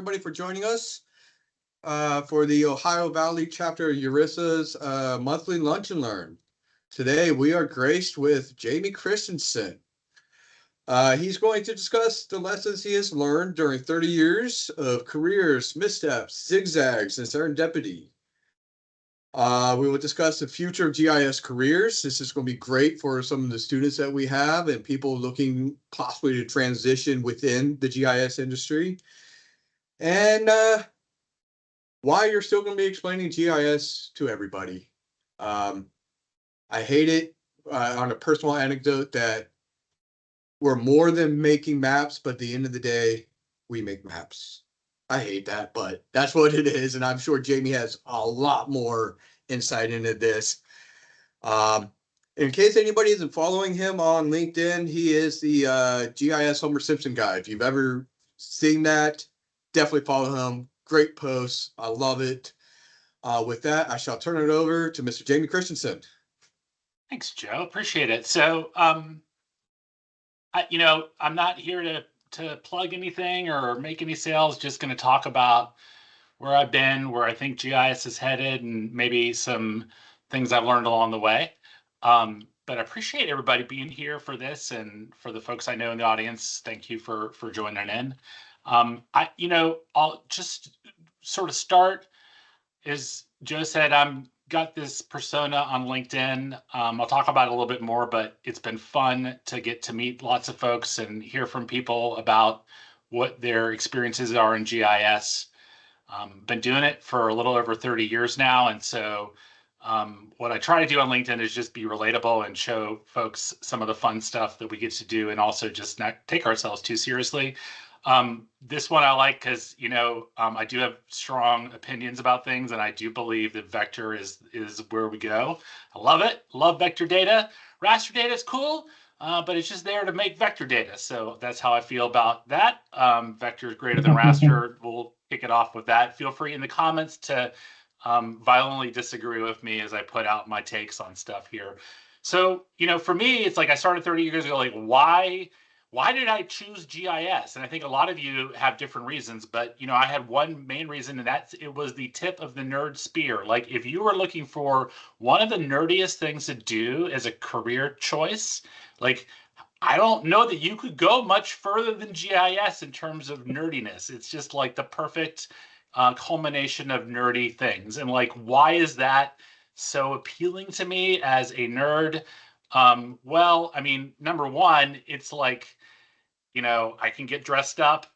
everybody for joining us for the Ohio Valley Chapter of URISA's monthly Lunch and Learn. Today we are graced with Jamie Christensen. He's going to discuss the lessons he has learned during 30 years of careers, missteps, zigzags, and serendipity. We will discuss the future of GIS careers. This is going to be great for some of the students that we have and people looking possibly to transition within the GIS industry. And why you're still going to be explaining GIS to everybody. I hate it on a personal anecdote that we're more than making maps, but at the end of the day, we make maps. I hate that, but that's what it is. And I'm sure Jamie has a lot more insight into this. In case anybody isn't following him on LinkedIn, he is the GIS Homer Simpson guy. If you've ever seen that, definitely follow him. Great posts. I love it. With that, I shall turn it over to Mr. Jamie Christensen. Thanks, Joe. Appreciate it. So, I'm not here to plug anything or make any sales, just going to talk about where I've been, where I think GIS is headed, and maybe some things I've learned along the way. But I appreciate everybody being here for this, and for the folks I know in the audience, thank you for joining in. I'll just sort of start, as Joe said, I'm got this persona on LinkedIn. I'll talk about it a little bit more, but it's been fun to get to meet lots of folks and hear from people about what their experiences are in GIS. Been doing it for a little over 30 years now. And so what I try to do on LinkedIn is just be relatable and show folks some of the fun stuff that we get to do, and also just not take ourselves too seriously. This one I like because, I do have strong opinions about things, and I do believe that vector is where we go. I love it. Love vector data. Raster data is cool, but it's just there to make vector data. So that's how I feel about that. Vector is greater than raster. We'll kick it off with that. Feel free in the comments to violently disagree with me as I put out my takes on stuff here. So, for me, it's like I started 30 years ago, like, why did I choose GIS? And I think a lot of you have different reasons, but I had one main reason, and it was the tip of the nerd spear. Like, if you were looking for one of the nerdiest things to do as a career choice, like, I don't know that you could go much further than GIS in terms of nerdiness. It's just like the perfect culmination of nerdy things. And like, why is that so appealing to me as a nerd? Well, I mean, number one, it's like, I can get dressed up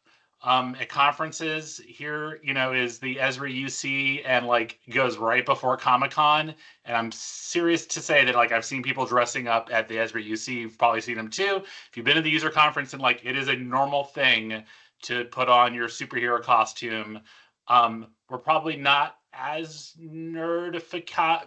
at conferences. Here, is the Esri UC, and like goes right before Comic-Con. And I'm serious to say that like I've seen people dressing up at the Esri UC. You've probably seen them too. If you've been to the user conference, and like it is a normal thing to put on your superhero costume. We're probably not as nerdified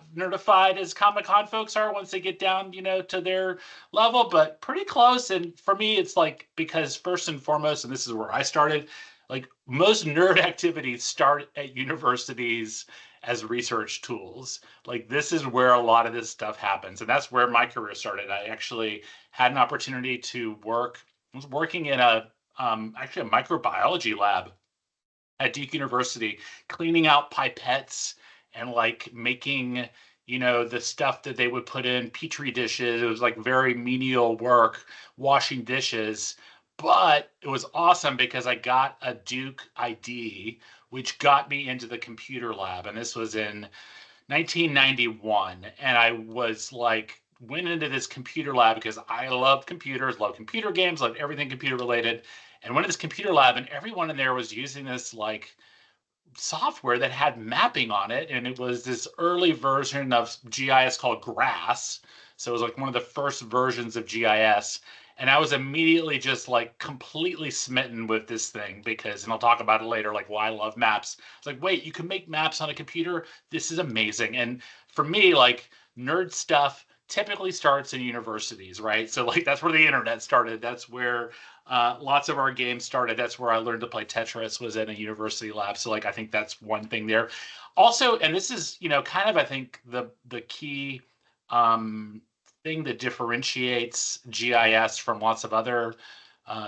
as Comic-Con folks are once they get down, to their level, but pretty close. And for me, it's like, because first and foremost, and this is where I started, like most nerd activities start at universities as research tools. Like this is where a lot of this stuff happens. And that's where my career started. I actually had an opportunity to I was working in actually a microbiology lab at Duke University, cleaning out pipettes and like making, the stuff that they would put in Petri dishes. It was like very menial work, washing dishes. But it was awesome because I got a Duke ID, which got me into the computer lab. And this was in 1991. And I was like, went into this computer lab because I loved computers, loved computer games, loved everything computer related. And went to this computer lab, and everyone in there was using this like software that had mapping on it. And it was this early version of GIS called GRASS. So it was like one of the first versions of GIS. And I was immediately just like completely smitten with this thing because, and I'll talk about it later, like why I love maps. It's like, wait, you can make maps on a computer? This is amazing. And for me, like nerd stuff typically starts in universities, right? So like that's where the internet started. That's where lots of our games started. That's where I learned to play Tetris, was in a university lab. So like I think that's one thing there. Also, and this is kind of I think the key thing that differentiates GIS from lots of other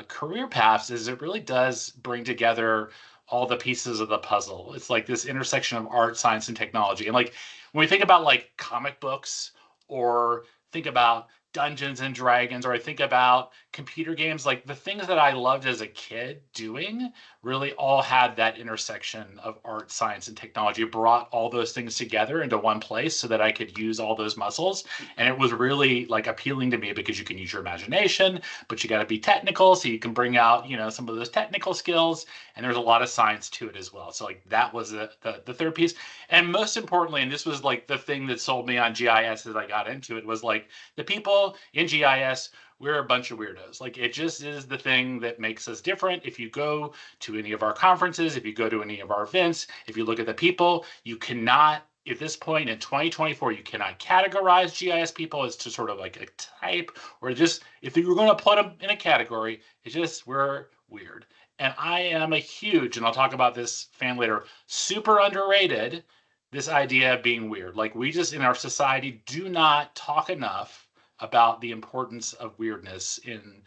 career paths is it really does bring together all the pieces of the puzzle. It's like this intersection of art, science, and technology. And like when we think about like comic books, or think about Dungeons and Dragons, or I think about computer games, like the things that I loved as a kid doing really all had that intersection of art, science, and technology. It brought all those things together into one place so that I could use all those muscles. And it was really like appealing to me because you can use your imagination, but you got to be technical so you can bring out, you know, some of those technical skills. And there's a lot of science to it as well. So like that was the third piece. And most importantly, and this was like the thing that sold me on GIS as I got into it, was like the people in GIS, we're a bunch of weirdos. Like it just is the thing that makes us different. If you go to any of our conferences, if you go to any of our events, if you look at the people, you cannot, at this point in 2024, you cannot categorize GIS people as to sort of like a type, or just, if you're going to put them in a category, it's just, we're weird. And I am a huge, and I'll talk about this fan later, super underrated, this idea of being weird. Like we just, in our society, do not talk enough about the importance of weirdness in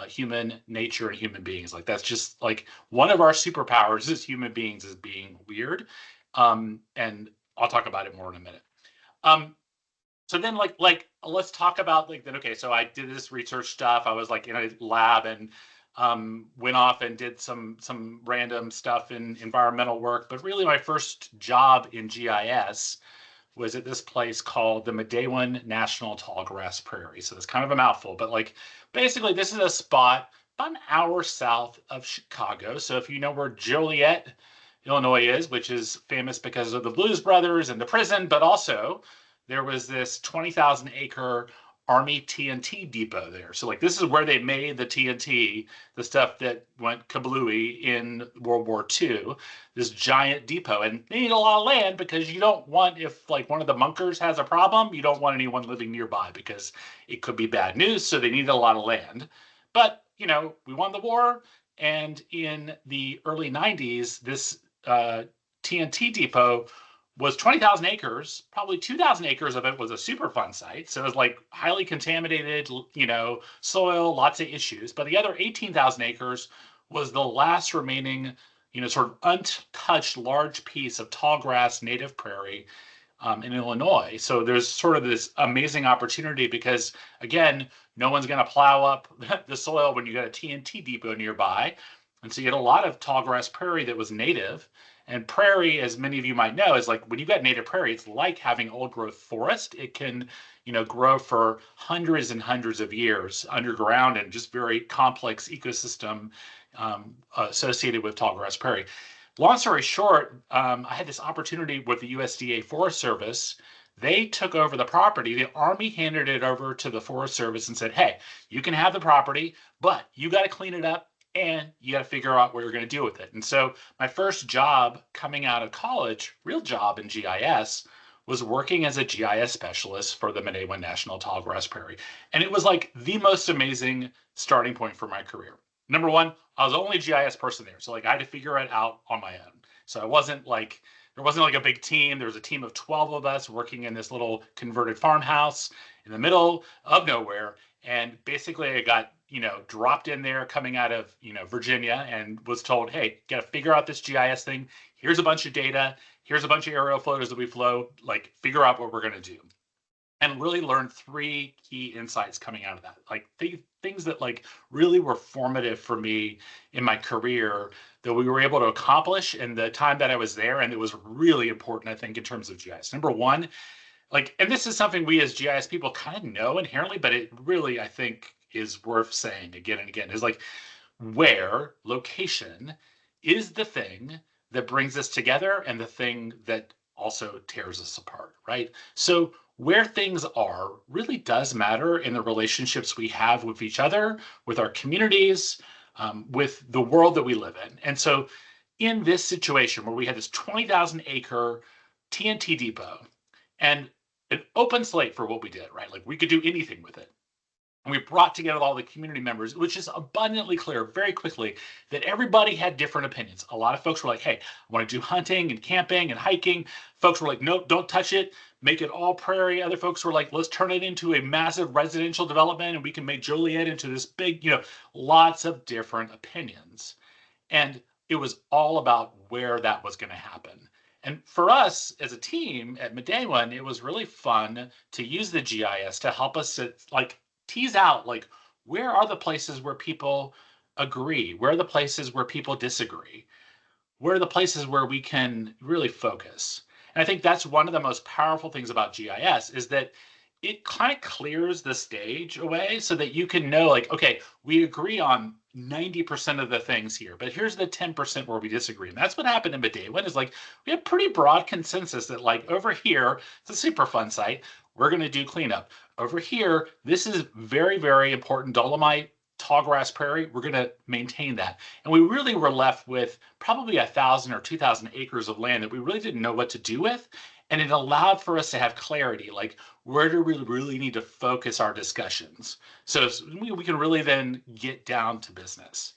human nature and human beings. Like that's just like one of our superpowers as human beings is being weird. And I'll talk about it more in a minute. So then like let's talk about like then, okay, so I did this research stuff. I was like in a lab and went off and did some random stuff in environmental work. But really my first job in GIS was at this place called the Medewan National Tallgrass Prairie. So it's kind of a mouthful, but like basically this is a spot about an hour south of Chicago. So if you know where Joliet, Illinois is, which is famous because of the Blues Brothers and the prison, but also there was this 20,000 acre Army TNT depot there. So like this is where they made the TNT, the stuff that went kablooey in World War II, this giant depot. And they need a lot of land because you don't want, if like one of the bunkers has a problem, you don't want anyone living nearby because it could be bad news. So they needed a lot of land. But, you know, we won the war. And in the early 90s, this TNT depot was 20,000 acres, probably 2,000 acres of it was a Superfund site. So it was like highly contaminated, you know, soil, lots of issues. But the other 18,000 acres was the last remaining, you know, sort of untouched large piece of tall grass native prairie in Illinois. So there's sort of this amazing opportunity because, again, no one's going to plow up the soil when you got a TNT depot nearby. And so you get a lot of tall grass prairie that was native. And prairie, as many of you might know, is like when you've got native prairie, it's like having old growth forest. It can, you know, grow for hundreds and hundreds of years underground and just very complex ecosystem associated with tall grass prairie. Long story short, I had this opportunity with the USDA Forest Service. They took over the property. The Army handed it over to the Forest Service and said, hey, you can have the property, but you got to clean it up and you got to figure out what you're going to do with it. And so my first job coming out of college, real job in GIS, was working as a GIS specialist for the Medewan National Tallgrass Prairie. And it was like the most amazing starting point for my career. Number one, I was the only GIS person there. So like I had to figure it out on my own. So I wasn't like, there wasn't like a big team. There was a team of 12 of us working in this little converted farmhouse in the middle of nowhere. And basically I got, you know, dropped in there coming out of, you know, Virginia and was told, hey, got to figure out this GIS thing. Here's a bunch of data. Here's a bunch of aerial photos that we flow, like figure out what we're going to do. And really learned three key insights coming out of that. Like things that like really were formative for me in my career that we were able to accomplish in the time that I was there. And it was really important, I think, in terms of GIS. Number one, like, and this is something we as GIS people kind of know inherently, but it really, I think, is worth saying again and again, is like where location is the thing that brings us together and the thing that also tears us apart, right? So where things are really does matter in the relationships we have with each other, with our communities, with the world that we live in. And so in this situation where we had this 20,000 acre TNT depot and an open slate for what we did, right? Like we could do anything with it. And we brought together all the community members, which is abundantly clear very quickly that everybody had different opinions. A lot of folks were like, hey, I want to do hunting and camping and hiking. Folks were like, nope, don't touch it. Make it all prairie. Other folks were like, let's turn it into a massive residential development and we can make Joliet into this big, you know, lots of different opinions. And it was all about where that was going to happen. And for us as a team at Medewan, it was really fun to use the GIS to help us like tease out like where are the places where people agree, where are the places where people disagree, where are the places where we can really focus. And I think that's one of the most powerful things about GIS is that it kind of clears the stage away so that you can know, like, okay, we agree on 90% of the things here, but here's the 10% where we disagree. And that's what happened in Medewan is like, we have pretty broad consensus that like over here, it's a super fun site. We're going to do cleanup. Over here, this is very, very important Dolomite, tallgrass prairie. We're going to maintain that. And we really were left with probably 1,000 or 2,000 acres of land that we really didn't know what to do with. And it allowed for us to have clarity, like where do we really need to focus our discussions? So we can really then get down to business.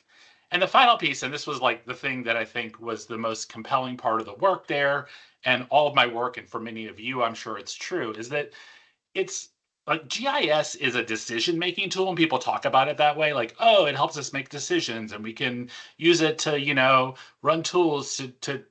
And the final piece, and this was like the thing that I think was the most compelling part of the work there, and all of my work, and for many of you, I'm sure it's true, is that it's like GIS is a decision-making tool, and people talk about it that way, like, oh, it helps us make decisions, and we can use it to, run tools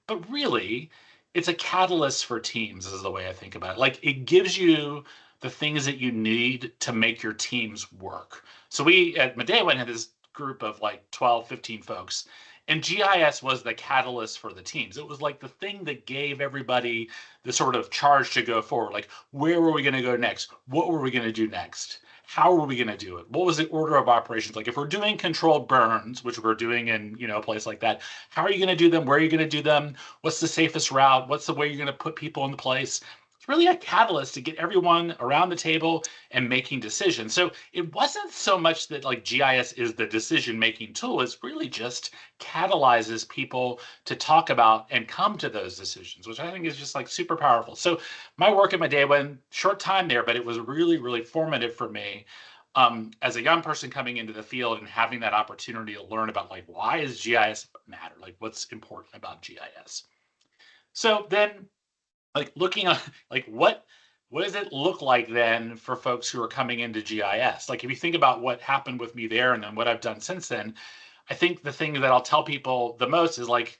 but really, it's a catalyst for teams, is the way I think about it. Like, it gives you the things that you need to make your teams work. So we at Medewan had this group of like 12, 15 folks, and GIS was the catalyst for the teams. It was like the thing that gave everybody the sort of charge to go forward. Like, where were we going to go next? What were we going to do next? How were we going to do it? What was the order of operations? Like, if we're doing controlled burns, which we're doing in, a place like that, how are you going to do them? Where are you going to do them? What's the safest route? What's the way you're going to put people in place? It's really a catalyst to get everyone around the table and making decisions. So it wasn't so much that like GIS is the decision-making tool. It's really just catalyzes people to talk about and come to those decisions, which I think is just like super powerful. So my work at Medewan, short time there, but it was really, really formative for me as a young person coming into the field and having that opportunity to learn about like, why does GIS matter? Like, what's important about GIS? So then like looking at like what does it look like then for folks who are coming into GIS? Like if you think about what happened with me there and then what I've done since then, I think the thing that I'll tell people the most is like,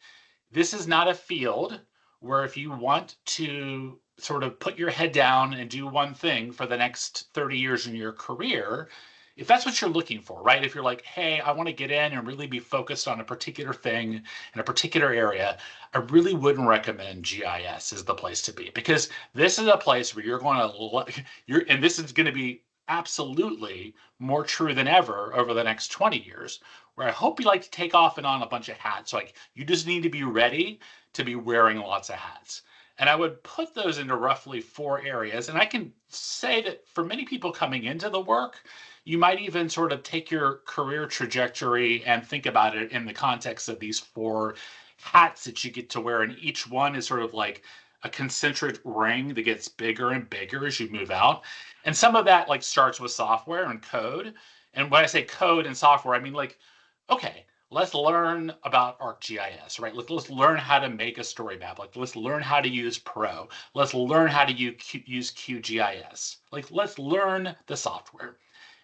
this is not a field where if you want to sort of put your head down and do one thing for the next 30 years in your career, if that's what you're looking for, right? If you're like, hey, I want to get in and really be focused on a particular thing in a particular area, I really wouldn't recommend GIS is the place to be, because this is a place where you're going to, and this is going to be absolutely more true than ever over the next 20 years, where I hope you like to take off and on a bunch of hats. Like you just need to be ready to be wearing lots of hats. And I would put those into roughly 4 areas. And I can say that for many people coming into the work, you might even sort of take your career trajectory and think about it in the context of these 4 hats that you get to wear. And each one is sort of like a concentric ring that gets bigger and bigger as you move out. And some of that like starts with software and code. And when I say code and software, I mean like, okay, let's learn about ArcGIS, right? Let's learn how to make a story map. Like, let's learn how to use Pro. Let's learn how to use QGIS. Like, let's learn the software.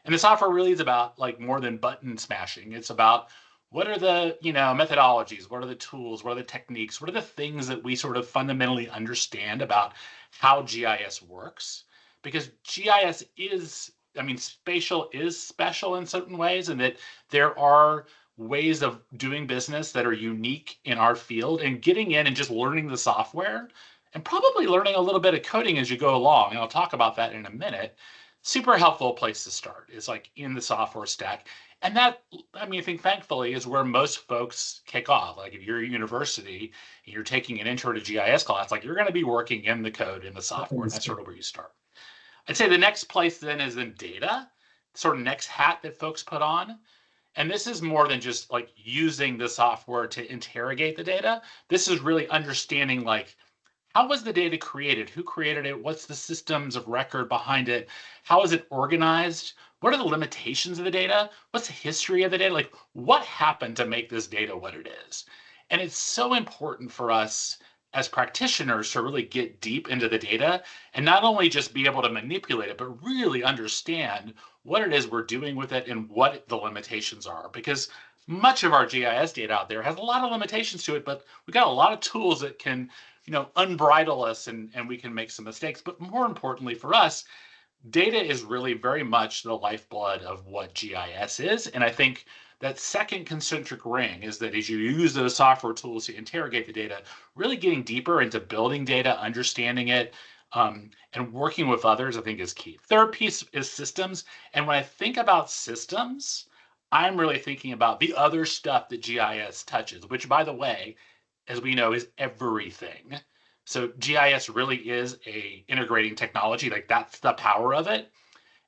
And the software really is about like more than button smashing. It's about what are the, methodologies? What are the tools? What are the techniques? What are the things that we sort of fundamentally understand about how GIS works? Because GIS is, spatial is special in certain ways, and that there are ways of doing business that are unique in our field, and getting in and just learning the software and probably learning a little bit of coding as you go along. And I'll talk about that in a minute. Super helpful place to start is like in the software stack. And that, I think thankfully is where most folks kick off. Like if you're a university and you're taking an intro to GIS class, like you're going to be working in the code, in the software. And that's sort of where you start. I'd say the next place then is in data, sort of next hat that folks put on. And this is more than just like using the software to interrogate the data. This is really understanding like, how was the data created? Who created it? What's the systems of record behind it? How is it organized? What are the limitations of the data? What's the history of the data? Like, what happened to make this data what it is? And it's so important for us as practitioners to really get deep into the data and not only just be able to manipulate it, but really understand what it is we're doing with it and what the limitations are. Because much of our GIS data out there has a lot of limitations to it, but we got a lot of tools that can, unbridle us, and we can make some mistakes. But more importantly for us, data is really very much the lifeblood of what GIS is. And I think that second concentric ring is that as you use those software tools to interrogate the data, really getting deeper into building data, understanding it, and working with others, I think is key. Third piece is systems. And when I think about systems, I'm really thinking about the other stuff that GIS touches, which, by the way, as we know, is everything. So GIS really is a integrating technology, like that's the power of it.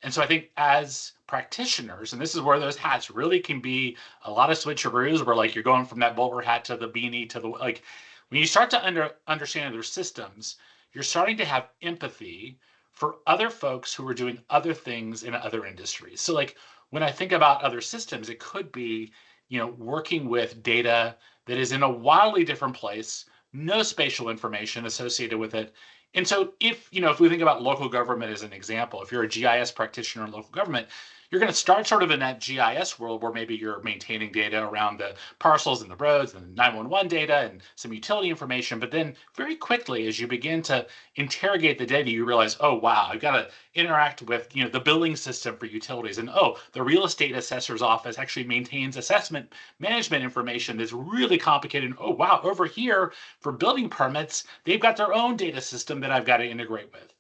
And so I think as practitioners, and this is where those hats really can be a lot of switcheroos, where like you're going from that bowler hat to the beanie to the like, when you start to understand their systems, you're starting to have empathy for other folks who are doing other things in other industries. So like when I think about other systems, it could be, working with data that is in a wildly different place, no spatial information associated with it. And so if we think about local government as an example, if you're a GIS practitioner in local government, you're going to start sort of in that GIS world where maybe you're maintaining data around the parcels and the roads and the 911 data and some utility information. But then very quickly, as you begin to interrogate the data, you realize, oh, wow, I've got to interact with, the billing system for utilities. And oh, the real estate assessor's office actually maintains assessment management information that's really complicated. And, oh, wow, over here for building permits, they've got their own data system that I've got to integrate with.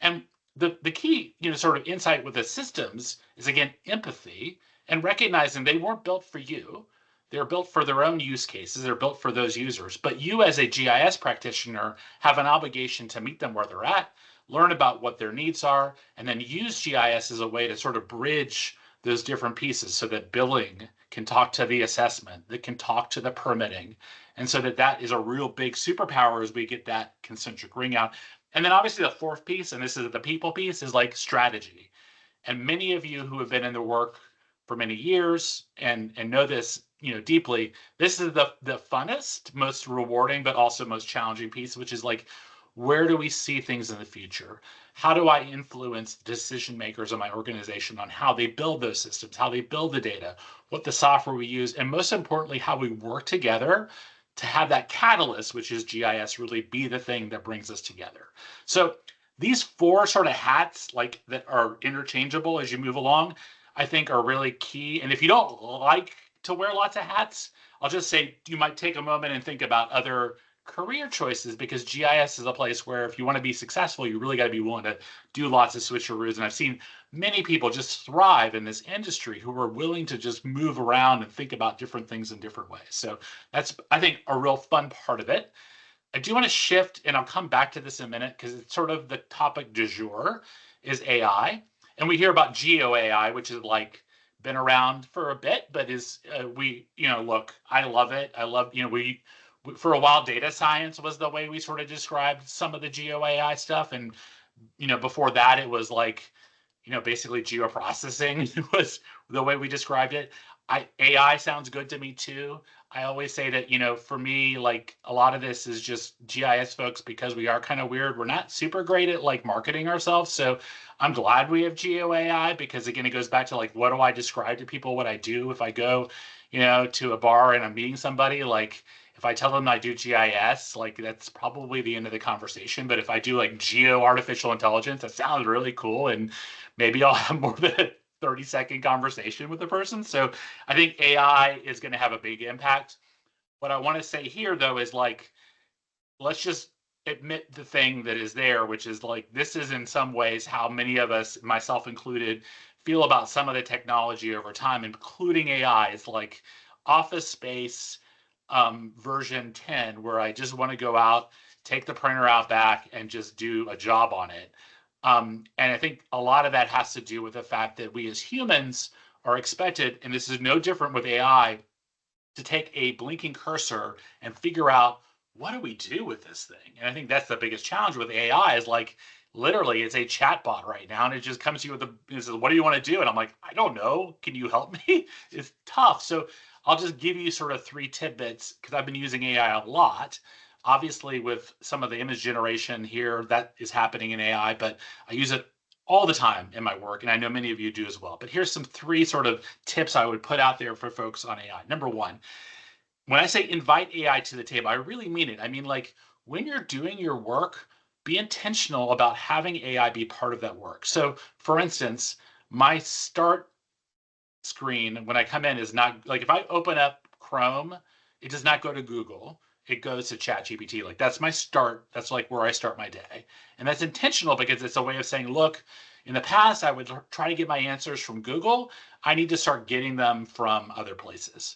And the key, sort of insight with the systems is, again, empathy and recognizing they weren't built for you. They're built for their own use cases. They're built for those users. But you, as a GIS practitioner, have an obligation to meet them where they're at, learn about what their needs are, and then use GIS as a way to sort of bridge those different pieces so that billing can talk to the assessment, that can talk to the permitting. And so that is a real big superpower as we get that concentric ring out. And then obviously the fourth piece, and this is the people piece, is like strategy. And many of you who have been in the work for many years and know this, deeply, this is the funnest, most rewarding, but also most challenging piece, which is like, where do we see things in the future? How do I influence decision makers in my organization on how they build those systems, how they build the data, what the software we use, and most importantly, how we work together to have that catalyst, which is GIS, really be the thing that brings us together. So these four sort of hats, like that are interchangeable as you move along, I think are really key. And if you don't like to wear lots of hats, I'll just say you might take a moment and think about other career choices, because GIS is a place where if you want to be successful, you really got to be willing to do lots of switcheroos. And I've seen many people just thrive in this industry who are willing to just move around and think about different things in different ways. So that's, I think, a real fun part of it. I do want to shift, and I'll come back to this in a minute because it's sort of the topic du jour is AI. And we hear about geo AI, which is like been around for a bit, but is look, I love it. I love, for a while, data science was the way we sort of described some of the geo AI stuff. And, before that, it was like, basically geoprocessing was the way we described it. AI sounds good to me too. I always say that, for me, like a lot of this is just GIS folks, because we are kind of weird. We're not super great at like marketing ourselves. So I'm glad we have geo AI, because again, it goes back to like, what do I describe to people what I do if I go, to a bar and I'm meeting somebody? Like, if I tell them I do GIS, like that's probably the end of the conversation. But if I do like geo artificial intelligence, that sounds really cool. And maybe I'll have more than a 30-second conversation with the person. So I think AI is going to have a big impact. What I want to say here, though, is like, let's just admit the thing that is there, which is like, this is in some ways how many of us, myself included, feel about some of the technology over time, including AI. It's like Office Space version 10, where I just want to go out, take the printer out back, and just do a job on it. And I think a lot of that has to do with the fact that we as humans are expected, and this is no different with AI, to take a blinking cursor and figure out, what do we do with this thing? And I think that's the biggest challenge with AI is like, literally, it's a chat bot right now, and it just comes to you with it says, what do you want to do? And I'm like, I don't know. Can you help me? It's tough. So I'll just give you sort of 3 tidbits, because I've been using AI a lot. Obviously, with some of the image generation here, that is happening in AI, but I use it all the time in my work, and I know many of you do as well. But here's some 3 sort of tips I would put out there for folks on AI. Number 1, when I say invite AI to the table, I really mean it. I mean, like, when you're doing your work, be intentional about having AI be part of that work. So, for instance, my start screen when I come in is not like if I open up Chrome, it does not go to Google. It goes to ChatGPT. Like that's my start. That's like where I start my day. And that's intentional because it's a way of saying, look, in the past, I would try to get my answers from Google. I need to start getting them from other places.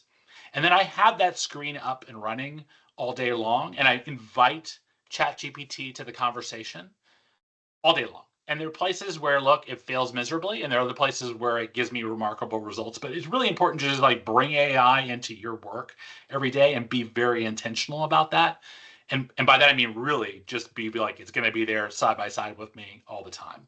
And then I have that screen up and running all day long. And I invite ChatGPT to the conversation all day long. And there are places where, look, it fails miserably, and there are other places where it gives me remarkable results. But it's really important to just like bring AI into your work every day and be very intentional about that. And by that I mean really just be like it's going to be there side by side with me all the time.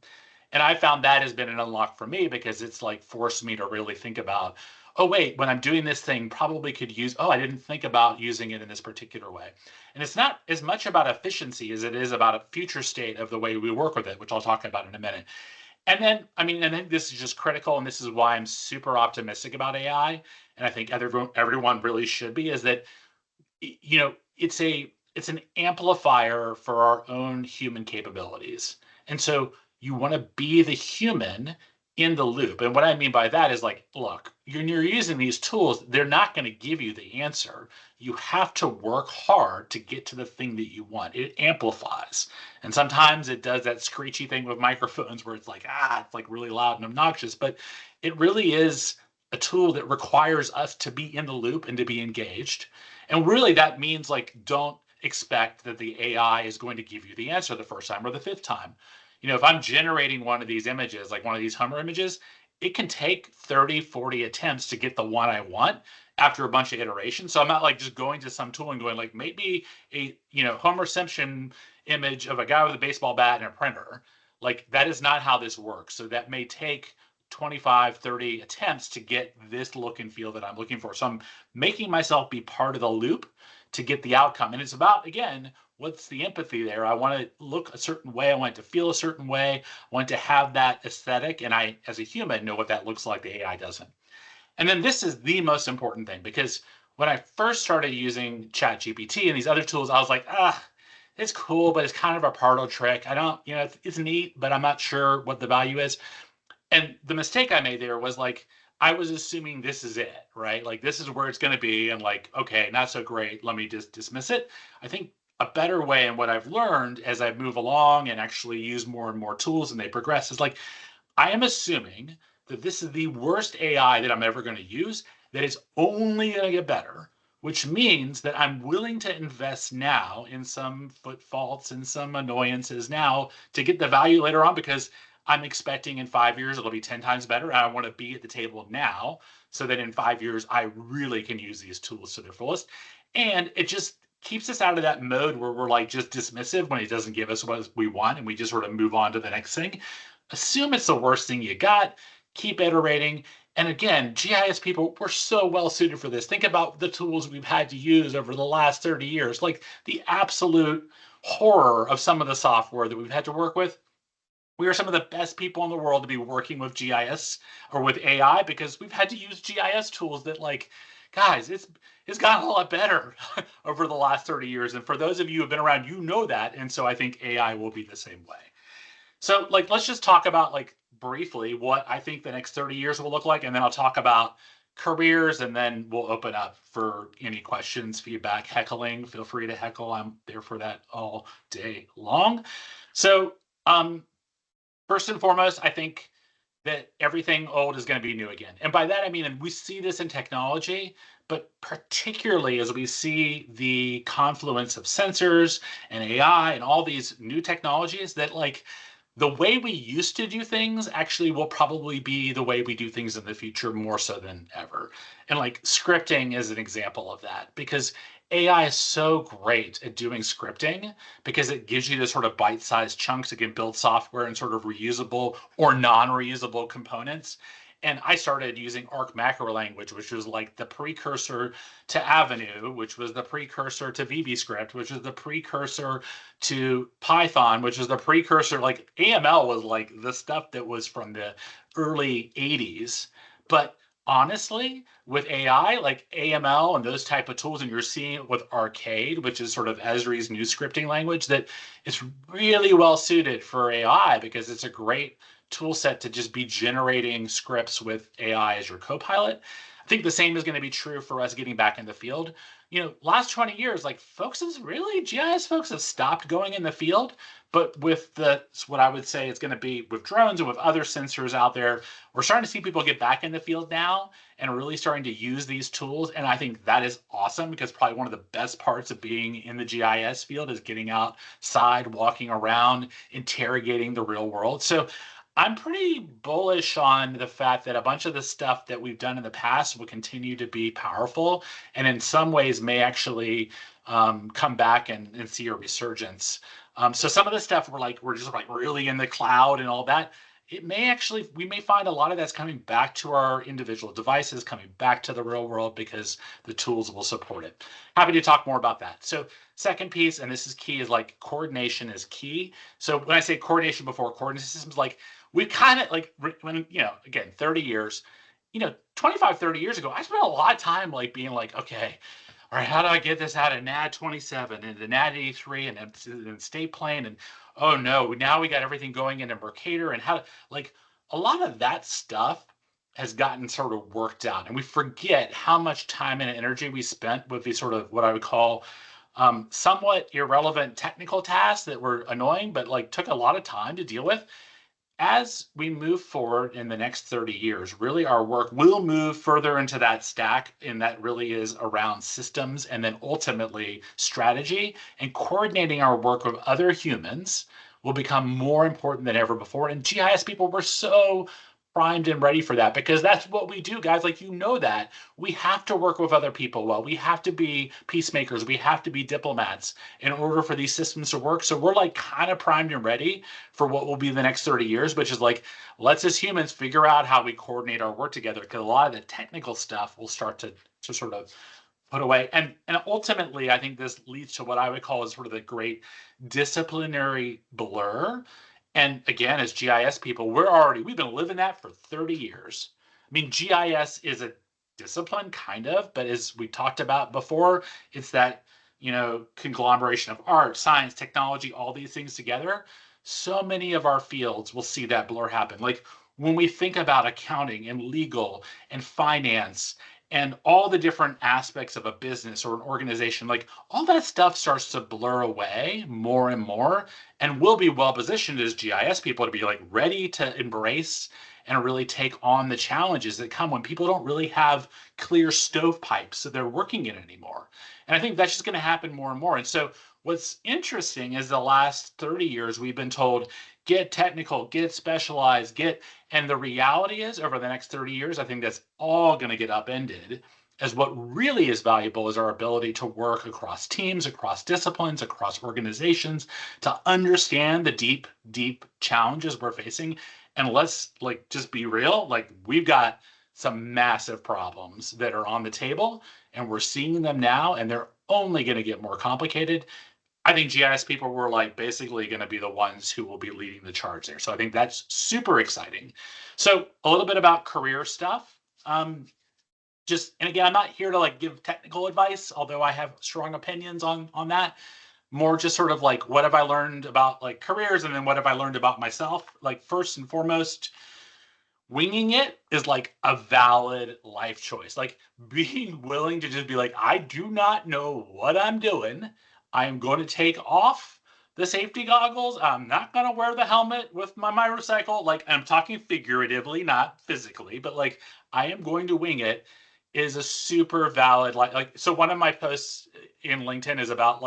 And I found that has been an unlock for me because it's like forced me to really think about, oh wait, when I'm doing this thing, probably could use, oh, I didn't think about using it in this particular way. And it's not as much about efficiency as it is about a future state of the way we work with it, which I'll talk about in a minute. And then, I mean, and then this is just critical, and this is why I'm super optimistic about AI, and I think everyone really should be, is that you know it's an amplifier for our own human capabilities. And so you want to be the human in the loop. And what I mean by that is like, look, you're using these tools, they're not going to give you the answer. You have to work hard to get to the thing that you want. It amplifies. And sometimes it does that screechy thing with microphones where it's like, it's like really loud and obnoxious, but it really is a tool that requires us to be in the loop and to be engaged. And really that means like, don't expect that the AI is going to give you the answer the first time or the 5th time. You know, if I'm generating one of these images, like one of these Hummer images, it can take 30, 40 attempts to get the one I want after a bunch of iterations. So I'm not like just going to some tool and going like maybe a, Homer Simpson image of a guy with a baseball bat and a printer. Like that is not how this works. So that may take 25, 30 attempts to get this look and feel that I'm looking for. So I'm making myself be part of the loop to get the outcome. And it's about, again, what's the empathy there? I want to look a certain way. I want it to feel a certain way. I want to have that aesthetic. And I, as a human, know what that looks like. The AI doesn't. And then this is the most important thing, because when I first started using ChatGPT and these other tools, I was like, it's cool, but it's kind of a parlor trick. I don't, it's neat, but I'm not sure what the value is. And the mistake I made there was like, I was assuming this is it, right? Like this is where it's going to be. And like, okay, not so great. Let me just dismiss it. I think a better way, and what I've learned as I move along and actually use more and more tools and they progress, is like, I am assuming that this is the worst AI that I'm ever going to use, that it's only going to get better, which means that I'm willing to invest now in some foot faults and some annoyances now to get the value later on, because I'm expecting in 5 years it'll be 10 times better. And I want to be at the table now so that in 5 years I really can use these tools to their fullest. And it just keeps us out of that mode where we're like just dismissive when it doesn't give us what we want and we just sort of move on to the next thing. Assume it's the worst thing you got, keep iterating. And again, GIS people, we're so well suited for this. Think about the tools we've had to use over the last 30 years, like the absolute horror of some of the software that we've had to work with. We are some of the best people in the world to be working with GIS or with AI, because we've had to use GIS tools that, like, guys, it's gotten a lot better over the last 30 years. And for those of you who have been around, you know that. And so I think AI will be the same way. So like, let's just talk about like briefly what I think the next 30 years will look like. And then I'll talk about careers, and then we'll open up for any questions, feedback, heckling. Feel free to heckle. I'm there for that all day long. So, first and foremost, I think that everything old is going to be new again. And by that, I mean, and we see this in technology, but particularly as we see the confluence of sensors and AI and all these new technologies, that like the way we used to do things actually will probably be the way we do things in the future more so than ever. And like scripting is an example of that, because AI is so great at doing scripting because it gives you this sort of bite-sized chunks. It can build software and sort of reusable or non-reusable components. And I started using Arc macro language, which was like the precursor to Avenue, which was the precursor to VBScript, which is the precursor to Python, which is the precursor. Like AML was like the stuff that was from the early 80s. But honestly, with AI, like AML and those type of tools, and you're seeing it with Arcade, which is sort of Esri's new scripting language, that is really well suited for AI because it's a great tool set to just be generating scripts with AI as your co-pilot. I think the same is going to be true for us getting back in the field. Last 20 years, like GIS folks have stopped going in the field, but with what I would say it's going to be with drones and with other sensors out there, we're starting to see people get back in the field now and really starting to use these tools. And I think that is awesome because probably one of the best parts of being in the GIS field is getting outside, walking around, interrogating the real world. So I'm pretty bullish on the fact that a bunch of the stuff that we've done in the past will continue to be powerful and in some ways may actually come back and see a resurgence. So some of the stuff we're just like really in the cloud and all that. We may find a lot of that's coming back to our individual devices, coming back to the real world because the tools will support it. Happy to talk more about that. So second piece, and this is key, is like coordination is key. So when I say coordination before coordination systems, like we kind of like when, again, 30 years, 25, 30 years ago, I spent a lot of time like being like, okay, all right, how do I get this out of NAD 27 and the NAD 83 and state plane? And oh no, now we got everything going into Mercator and like a lot of that stuff has gotten sort of worked out. And we forget how much time and energy we spent with these sort of what I would call somewhat irrelevant technical tasks that were annoying, but like took a lot of time to deal with. As we move forward in the next 30 years, really our work will move further into that stack, and that really is around systems and then ultimately strategy, and coordinating our work with other humans will become more important than ever before. And GIS people were so primed and ready for that because that's what we do, guys. Like, that we have to work with other people well. We have to be peacemakers. We have to be diplomats in order for these systems to work. So we're like kind of primed and ready for what will be the next 30 years, which is like, let's as humans figure out how we coordinate our work together because a lot of the technical stuff will start to sort of put away. And ultimately, I think this leads to what I would call is sort of the great disciplinary blur. And again, as GIS people, we've been living that for 30 years. I mean, GIS is a discipline kind of, but as we talked about before, it's that, conglomeration of art, science, technology, all these things together. So many of our fields will see that blur happen. Like when we think about accounting and legal and finance and all the different aspects of a business or an organization, like all that stuff starts to blur away more and more. And we'll be well positioned as GIS people to be like ready to embrace and really take on the challenges that come when people don't really have clear stovepipes that they're working in anymore. And I think that's just going to happen more and more. And so what's interesting is the last 30 years, we've been told, get technical, get specialized, and the reality is over the next 30 years, I think that's all going to get upended as what really is valuable is our ability to work across teams, across disciplines, across organizations, to understand the deep, deep challenges we're facing. And let's just be real, we've got some massive problems that are on the table and we're seeing them now and they're only going to get more complicated. I think GIS people were basically going to be the ones who will be leading the charge there. So I think that's super exciting. So a little bit about career stuff. And again, I'm not here to give technical advice, although I have strong opinions on that. More just sort of what have I learned about careers, and then what have I learned about myself. First and foremost, winging it is a valid life choice. Being willing to just be I do not know what I'm doing. I am going to take off the safety goggles. I'm not going to wear the helmet with my motorcycle. I'm talking figuratively, not physically, but I am going to wing it is a super valid, so one of my posts in LinkedIn is about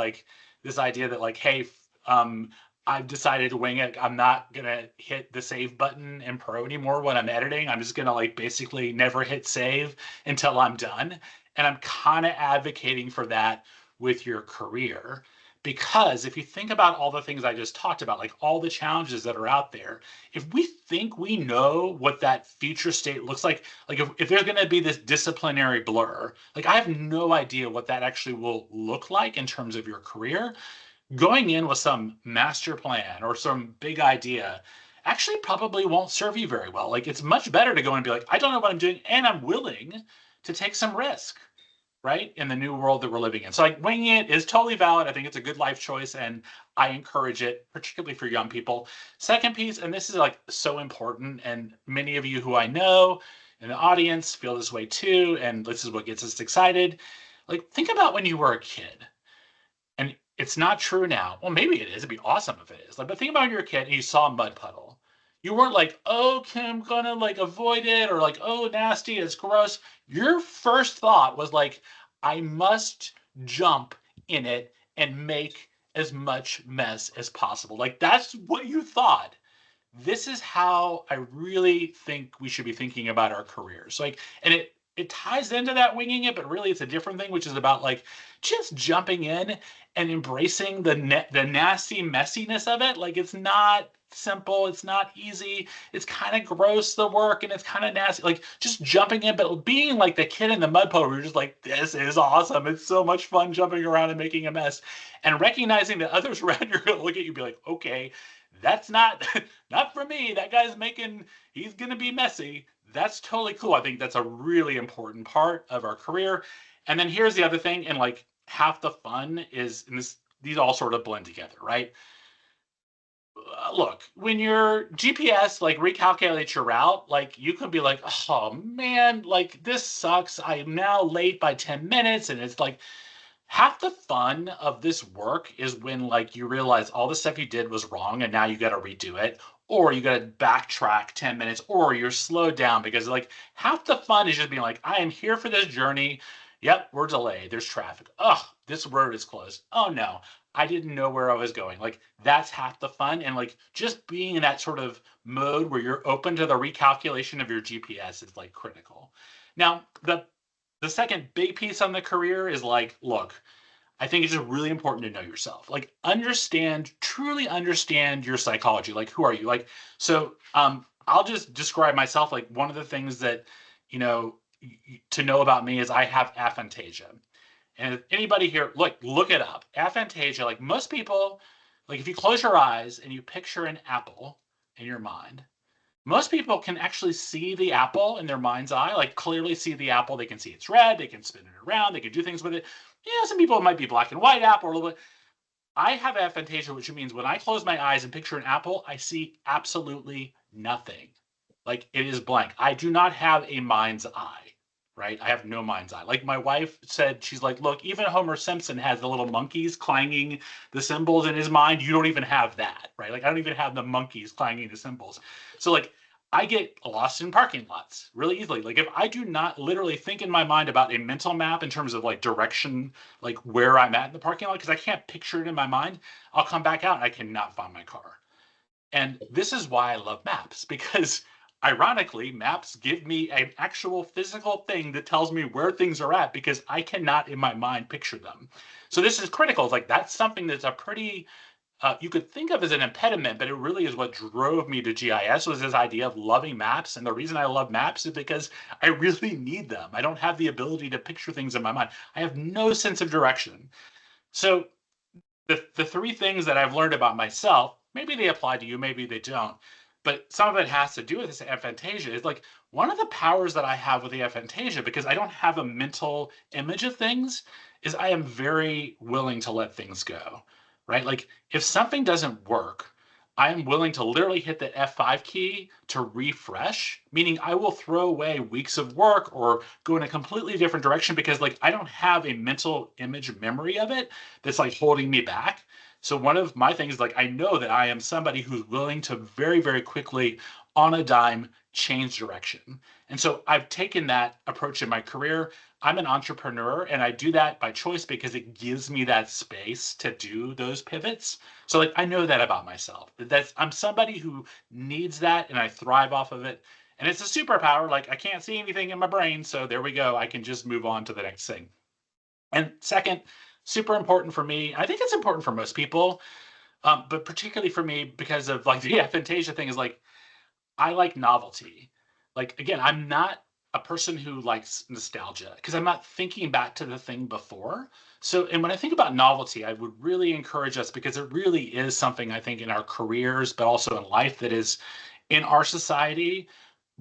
this idea that hey, I've decided to wing it. I'm not going to hit the save button in Pro anymore when I'm editing. I'm just going to basically never hit save until I'm done. And I'm kind of advocating for that with your career Because if you think about all the things I just talked about, like all the challenges that are out there, if we think we know what that future state looks like if there's going to be this disciplinary blur, like I have no idea what that actually will look like in terms of your career. Going in with some master plan or some big idea actually probably won't serve you very well. Like it's much better to go and be like, I don't know what I'm doing, and I'm willing to take some risk, right? In the new world that we're living in. So like winging it is totally valid. I think it's a good life choice and I encourage it, particularly for young people. Second piece, and this is like so important, and many of you who I know in the audience feel this way too, and this is what gets us excited. Like think about when you were a kid. And it's not true now. Well, maybe it is. It'd be awesome if it is. Like, but think about when you're a kid and you saw a mud puddle. You weren't like, oh, I'm gonna like avoid it, or like, oh, nasty, it's gross. Your first thought was like, I must jump in it and make as much mess as possible. Like that's what you thought. This is how I really think we should be thinking about our careers. Like, and it ties into that winging it, but really it's a different thing, which is about like just jumping in and embracing the nasty messiness of it. Like it's not simple, it's not easy, it's kind of gross, the work, and it's kind of nasty. Like just jumping in, but being like the kid in the mud puddle, you're just like, this is awesome. It's so much fun jumping around and making a mess. And recognizing that others around you are gonna look at you and be like, okay, that's not not for me. That guy's he's gonna be messy. That's totally cool. I think that's a really important part of our career. And then here's the other thing, and like half the fun is, and these all sort of blend together, right? Look, when your GPS like recalculates your route, like you could be like, oh man, like this sucks. I'm now late by 10 minutes. And it's like half the fun of this work is when like you realize all the stuff you did was wrong and now you got to redo it, or you got to backtrack 10 minutes, or you're slowed down because like half the fun is just being like, I am here for this journey. Yep, we're delayed. There's traffic. Oh, this road is closed. Oh no, I didn't know where I was going. Like that's half the fun. And like just being in that sort of mode where you're open to the recalculation of your GPS is like critical. Now, the second big piece on the career is like, look, I think it's just really important to know yourself. Like truly understand your psychology. Like, who are you? Like, so I'll just describe myself. Like one of the things that, you know, to know about me is I have aphantasia. And if anybody here, look it up. Aphantasia, like most people, like if you close your eyes and you picture an apple in your mind, most people can actually see the apple in their mind's eye, like clearly see the apple. They can see it's red, they can spin it around, they can do things with it. Yeah, some people it might be black and white apple or a little bit. I have aphantasia, which means when I close my eyes and picture an apple, I see absolutely nothing. Like it is blank. I do not have a mind's eye, right? I have no mind's eye. Like my wife said, she's like, look, even Homer Simpson has the little monkeys clanging the cymbals in his mind. You don't even have that, right? Like I don't even have the monkeys clanging the cymbals. So like I get lost in parking lots really easily. Like if I do not literally think in my mind about a mental map in terms of like direction, like where I'm at in the parking lot, because I can't picture it in my mind, I'll come back out and I cannot find my car. And this is why I love maps, because ironically, maps give me an actual physical thing that tells me where things are at because I cannot in my mind picture them. So this is critical. It's like that's something that's a pretty you could think of as an impediment, but it really is what drove me to GIS was this idea of loving maps. And the reason I love maps is because I really need them. I don't have the ability to picture things in my mind. I have no sense of direction. So the three things that I've learned about myself, maybe they apply to you, maybe they don't, but some of it has to do with this aphantasia. Is like one of the powers that I have with the aphantasia, because I don't have a mental image of things, is I am very willing to let things go, right? Like if something doesn't work, I am willing to literally hit the F5 key to refresh, meaning I will throw away weeks of work or go in a completely different direction because like I don't have a mental image memory of it that's like holding me back. So one of my things is like I know that I am somebody who's willing to very, very quickly on a dime change direction. And so I've taken that approach in my career. I'm an entrepreneur and I do that by choice because it gives me that space to do those pivots. So like I know that about myself. I'm somebody who needs that and I thrive off of it. And it's a superpower. Like I can't see anything in my brain, so there we go. I can just move on to the next thing. And second, super important for me. I think it's important for most people, but particularly for me because of like the aphantasia thing is like, I like novelty. Like, again, I'm not a person who likes nostalgia because I'm not thinking back to the thing before. So, and when I think about novelty, I would really encourage us because it really is something I think in our careers, but also in life that is in our society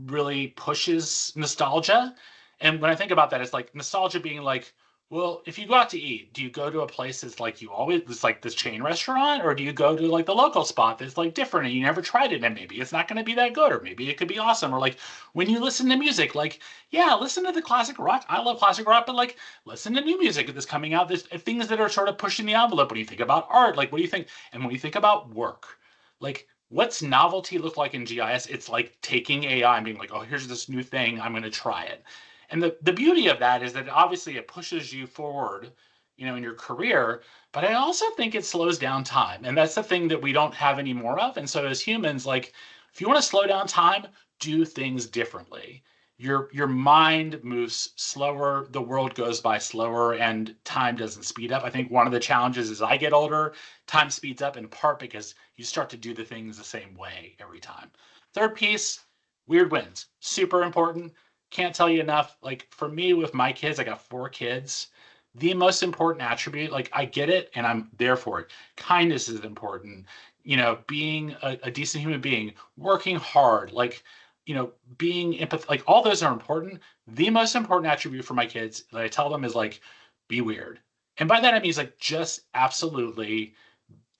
really pushes nostalgia. And when I think about that, it's like nostalgia being like, well, if you go out to eat, do you go to a place that's like you always, it's like this chain restaurant, or do you go to like the local spot that's like different and you never tried it and maybe it's not going to be that good, or maybe it could be awesome? Or like when you listen to music, like, yeah, listen to the classic rock. I love classic rock, but like listen to new music that's coming out. There's things that are sort of pushing the envelope. When you think about art, like what do you think? And when you think about work, like what's novelty look like in GIS? It's like taking AI and being like, oh, here's this new thing. I'm going to try it. And the beauty of that is that obviously it pushes you forward, you know, in your career, but I also think it slows down time. And that's the thing that we don't have any more of. And so as humans, like if you want to slow down time, do things differently. Your mind moves slower, the world goes by slower, and time doesn't speed up. I think one of the challenges as I get older, time speeds up in part because you start to do the things the same way every time. Third piece, weird wins. Super important. Can't tell you enough. Like for me with my kids, I got 4 kids. The most important attribute, like I get it and I'm there for it. Kindness is important. You know, being a decent human being, working hard, like, you know, being empathetic, like all those are important. The most important attribute for my kids that I tell them is like, be weird. And by that I mean like just absolutely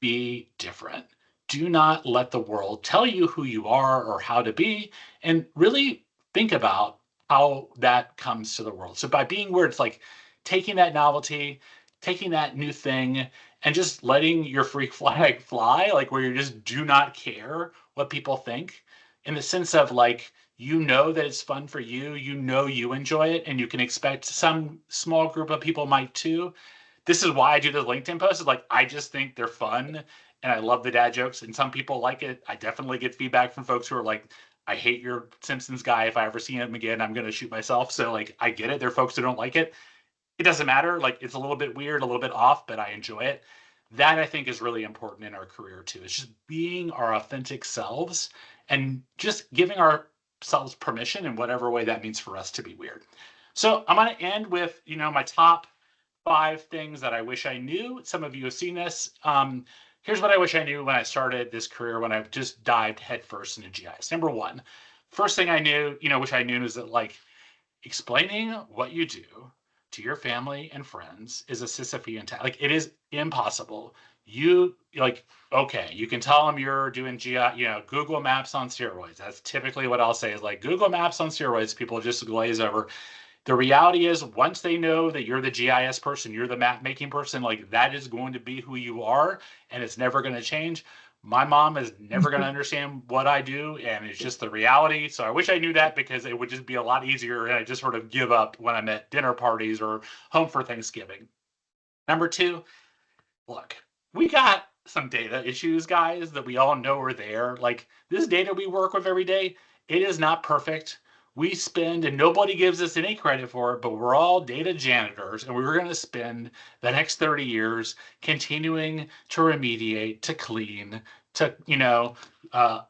be different. Do not let the world tell you who you are or how to be, and really think about how that comes to the world. So by being weird, it's like taking that novelty, taking that new thing, and just letting your freak flag fly, like where you just do not care what people think, in the sense of like, you know that it's fun for you, you know you enjoy it, and you can expect some small group of people might too. This is why I do the LinkedIn posts. Is like I just think they're fun, and I love the dad jokes. And some people like it. I definitely get feedback from folks who are like, "I hate your Simpsons guy. If I ever see him again, I'm gonna shoot myself." So like, I get it. There are folks who don't like it. It doesn't matter. Like it's a little bit weird, a little bit off, but I enjoy it. That I think is really important in our career too. It's just being our authentic selves and just giving ourselves permission in whatever way that means for us to be weird. So I'm going to end with, you know, my top 5 things that I wish I knew. Some of you have seen this. Here's what I wish I knew when I started this career, when I just dived headfirst into GIS. Number 1, first thing I knew, you know, which I knew is that like explaining what you do to your family and friends is a Sisyphean task. Like it is impossible. You like, okay, you can tell them you're doing you know, Google Maps on steroids. That's typically what I'll say is like Google Maps on steroids. People just glaze over. The reality is once they know that you're the GIS person, you're the map making person, like that is going to be who you are and it's never going to change. My mom is never going to understand what I do and it's just the reality. So I wish I knew that because it would just be a lot easier and I just sort of give up when I'm at dinner parties or home for Thanksgiving. Number 2, look, we got some data issues, guys, that we all know are there. Like this data we work with every day, it is not perfect. We spend, and nobody gives us any credit for it, but we're all data janitors, and we're going to spend the next 30 years continuing to remediate, to clean, to, you know,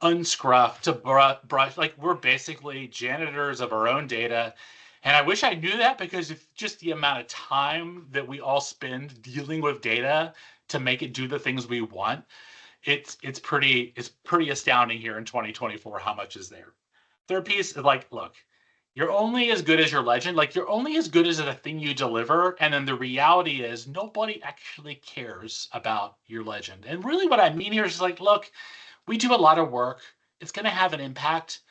unscruff, to brush. Like we're basically janitors of our own data. And I wish I knew that because if just the amount of time that we all spend dealing with data to make it do the things we want, it's pretty astounding here in 2024 how much is there. Third piece is like, look, you're only as good as your legend. Like you're only as good as the thing you deliver. And then the reality is nobody actually cares about your legend. And really what I mean here is like, look, we do a lot of work. It's going to have an impact.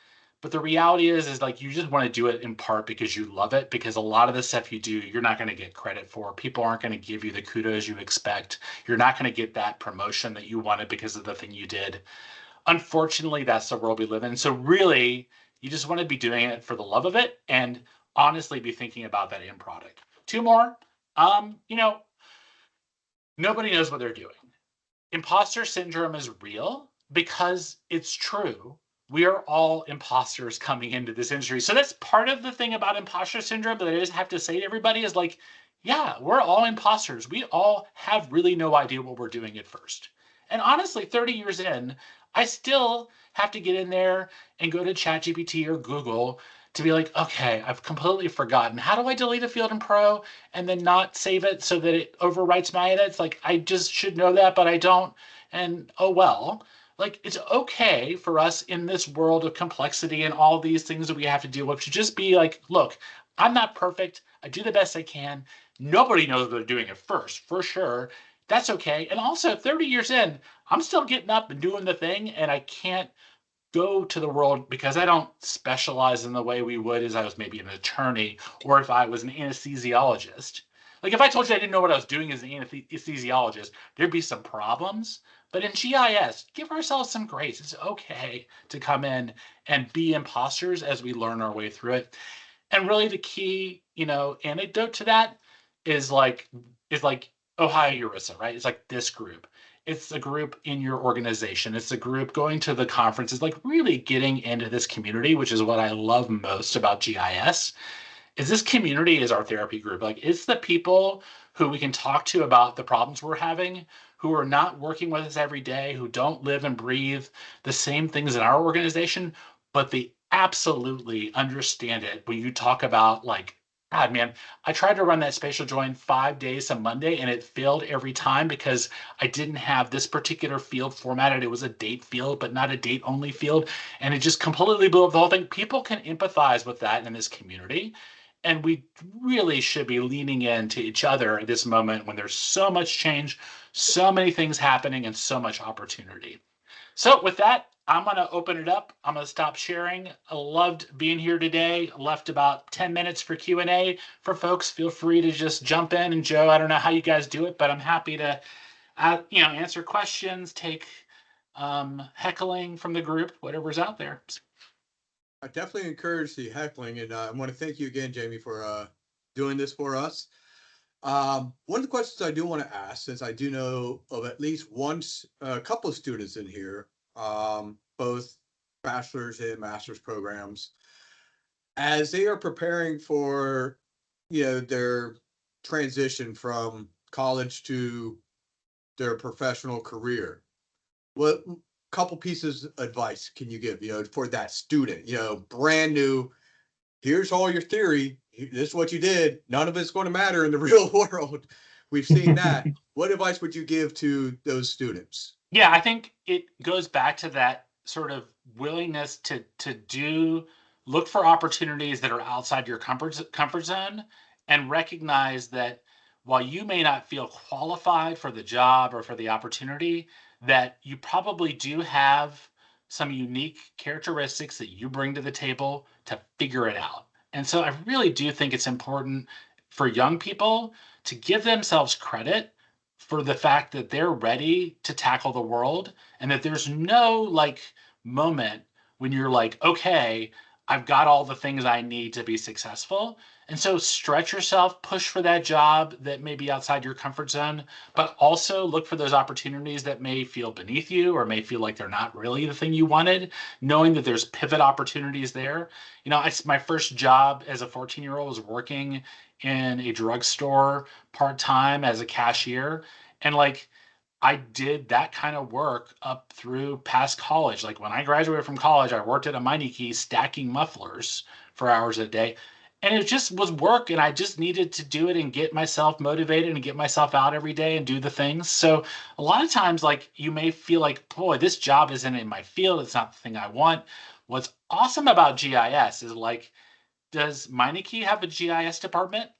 But the reality is like you just want to do it in part because you love it, because a lot of the stuff you do, you're not going to get credit for. People aren't going to give you the kudos you expect. You're not going to get that promotion that you wanted because of the thing you did. Unfortunately, that's the world we live in. So really, you just want to be doing it for the love of it and honestly be thinking about that end product. 2 more. You know, nobody knows what they're doing. Imposter syndrome is real because it's true. We are all imposters coming into this industry. So that's part of the thing about imposter syndrome that I just have to say to everybody is like, Yeah, we're all imposters. We all have really no idea what we're doing at first. And honestly, 30 years in, I still have to get in there and go to ChatGPT or Google to be like, okay, I've completely forgotten. How do I delete a field in Pro and then not save it so that it overwrites my edits? Like, I just should know that, but I don't. And oh well. Like, it's okay for us in this world of complexity and all these things that we have to deal with to just be like, look, I'm not perfect. I do the best I can. Nobody knows they're doing it first, for sure. That's okay. And also, 30 years in, I'm still getting up and doing the thing, and I can't go to the world because I don't specialize in the way we would as I was maybe an attorney or if I was an anesthesiologist. Like, if I told you I didn't know what I was doing as an anesthesiologist, there'd be some problems. But in GIS, give ourselves some grace. It's okay to come in and be imposters as we learn our way through it. And really the key, anecdote to that is like Ohio URISA, right? It's like this group. It's a group in your organization. It's a group going to the conferences, like really getting into this community, which is what I love most about GIS. Is this community is our therapy group. Like, it's the people who we can talk to about the problems we're having, who are not working with us every day, who don't live and breathe the same things in our organization, but they absolutely understand it when you talk about, like, God, man, I tried to run that spatial join 5 days on Monday and it failed every time because I didn't have this particular field formatted. It was a date field, but not a date only field. And it just completely blew up the whole thing. People can empathize with that in this community. And we really should be leaning into each other at this moment when there's so much change, so many things happening, and so much opportunity. So with that, I'm going to open it up. I'm going to stop sharing. I loved being here today. Left about 10 minutes for Q&A for folks. Feel free to just jump in. And Joe, I don't know how you guys do it, but I'm happy to answer questions, take heckling from the group, whatever's out there. I definitely encourage the heckling, and I want to thank you again, Jamie, for doing this for us. One of the questions I do want to ask, since I do know of at least a couple of students in here, both bachelor's and master's programs, as they are preparing for, their transition from college to their professional career, what couple pieces of advice can you give, for that student, brand new, here's all your theory, this is what you did, none of it's going to matter in the real world. We've seen that. What advice would you give to those students? Yeah, I think it goes back to that sort of willingness to look for opportunities that are outside your comfort zone and recognize that while you may not feel qualified for the job or for the opportunity, that you probably do have some unique characteristics that you bring to the table to figure it out. And so I really do think it's important for young people to give themselves credit for the fact that they're ready to tackle the world and that there's no like moment when you're like, okay, I've got all the things I need to be successful. And so stretch yourself, push for that job that may be outside your comfort zone, but also look for those opportunities that may feel beneath you or may feel like they're not really the thing you wanted, knowing that there's pivot opportunities there. My first job as a 14-year-old was working in a drugstore part-time as a cashier. And like, I did that kind of work up through past college. Like, when I graduated from college, I worked at a Meineke stacking mufflers for hours a day. And it just was work. And I just needed to do it and get myself motivated and get myself out every day and do the things. So a lot of times, like, you may feel like, boy, this job isn't in my field. It's not the thing I want. What's awesome about GIS is, like, does Meineke have a GIS department?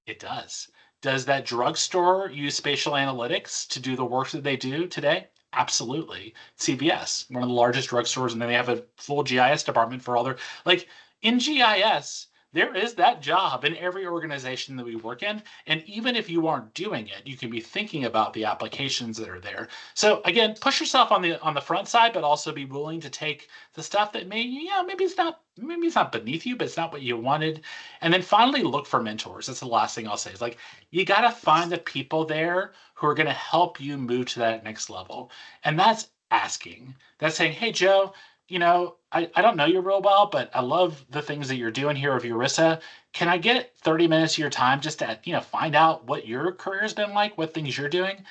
It does. Does that drugstore use spatial analytics to do the work that they do today? Absolutely. CVS, one of the largest drugstores, and then they have a full GIS department for all their, like, in GIS, there is that job in every organization that we work in. And even if you aren't doing it, you can be thinking about the applications that are there. So again, push yourself on the front side, but also be willing to take the stuff that maybe it's not beneath you, but it's not what you wanted. And then finally, look for mentors. That's the last thing I'll say. Is like, you got to find the people there who are going to help you move to that next level. And that's asking. That's saying, hey, Joe, I don't know you real well, but I love the things that you're doing here of Urissa. Can I get 30 minutes of your time just to, find out what your career's been like, what things you're doing?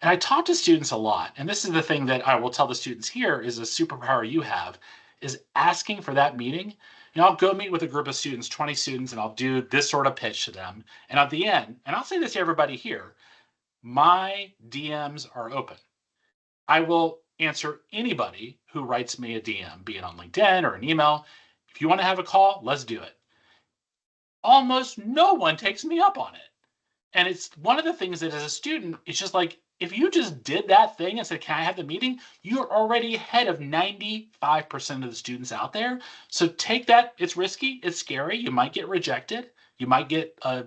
And I talk to students a lot. And this is the thing that I will tell the students here is a superpower you have is asking for that meeting. I'll go meet with a group of students, 20 students, and I'll do this sort of pitch to them. And at the end, and I'll say this to everybody here, my DMs are open. I will answer anybody who writes me a DM, be it on LinkedIn or an email. If you want to have a call, let's do it. Almost no one takes me up on it. And it's one of the things that as a student, it's just like, if you just did that thing and said, can I have the meeting? You're already ahead of 95% of the students out there. So take that. It's risky. It's scary. You might get rejected. You might get a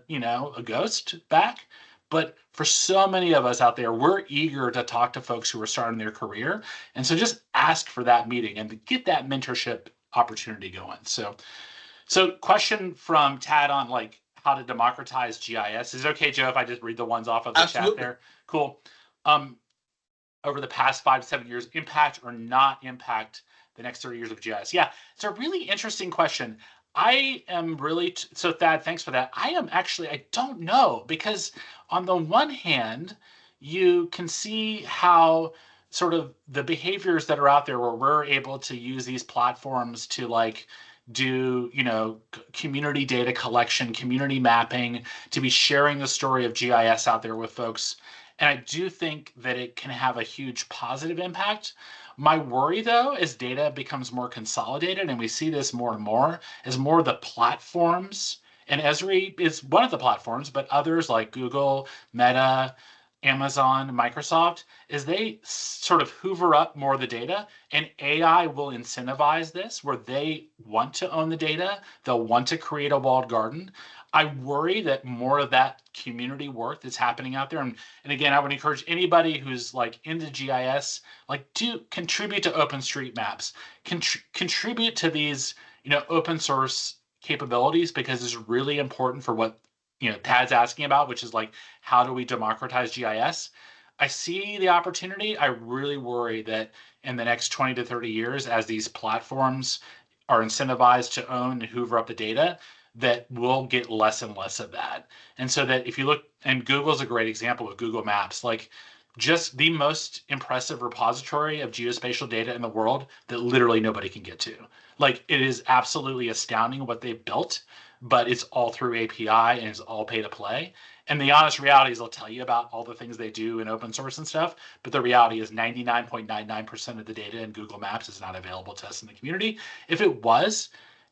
ghost back. But for so many of us out there, we're eager to talk to folks who are starting their career. And so just ask for that meeting and get that mentorship opportunity going. So question from Tad on how to democratize GIS. Is it okay, Joe, if I just read the ones off of the Absolutely. chat there? Cool. Over the past 5 to 7 years, impact or not impact the next 30 years of GIS? Yeah, it's a really interesting question. I am really, so Thad, thanks for that. I don't know, because on the one hand, you can see how sort of the behaviors that are out there where we're able to use these platforms to do community data collection, community mapping, to be sharing the story of GIS out there with folks. And I do think that it can have a huge positive impact. My worry, though, as data becomes more consolidated, and we see this more and more, as more of the platforms, and Esri is one of the platforms, but others like Google, Meta, Amazon, Microsoft, is they sort of hoover up more of the data, and AI will incentivize this where they want to own the data. They'll want to create a walled garden. I worry that more of that community work that's happening out there, and again, I would encourage anybody who's into GIS, do contribute to OpenStreetMaps, contribute to these, open source capabilities, because it's really important for what Tad's asking about, which is how do we democratize GIS? I see the opportunity. I really worry that in the next 20 to 30 years, as these platforms are incentivized to own and hoover up the data, that we'll get less and less of that. And so that if you look, and Google's a great example with Google Maps, just the most impressive repository of geospatial data in the world that literally nobody can get to. It is absolutely astounding what they've built, but it's all through API and it's all pay to play. And the honest reality is they'll tell you about all the things they do in open source and stuff, but the reality is 99.99% of the data in Google Maps is not available to us in the community. If it was,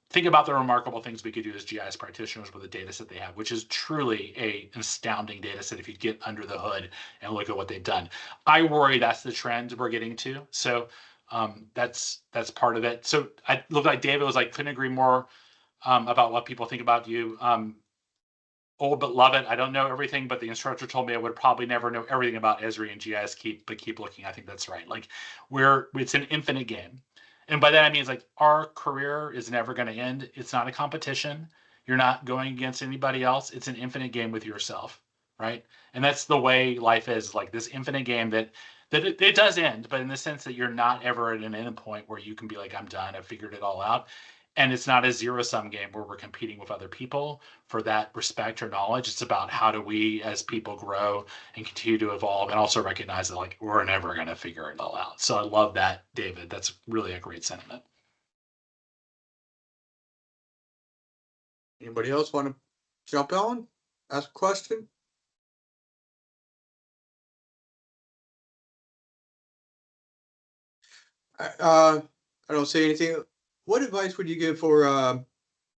think about the remarkable things we could do as GIS practitioners with the data set they have, which is truly an astounding data set if you get under the hood and look at what they've done. I worry that's the trend we're getting to. So that's part of it. So I looked like David was couldn't agree more about what people think about you. Old but love it. I don't know everything, but the instructor told me I would probably never know everything about Esri and GIS. Keep looking. I think that's right. It's an infinite game. And by that I mean our career is never going to end. It's not a competition. You're not going against anybody else. It's an infinite game with yourself, right? And that's the way life is, this infinite game that it does end, but in the sense that you're not ever at an end point where you can be I'm done, I've figured it all out. And it's not a zero-sum game where we're competing with other people for that respect or knowledge. It's about how do we as people grow and continue to evolve, and also recognize that we're never going to figure it all out. So I love that, David. That's really a great sentiment. Anybody else want to jump on? Ask a question? I don't say anything. What advice would you give for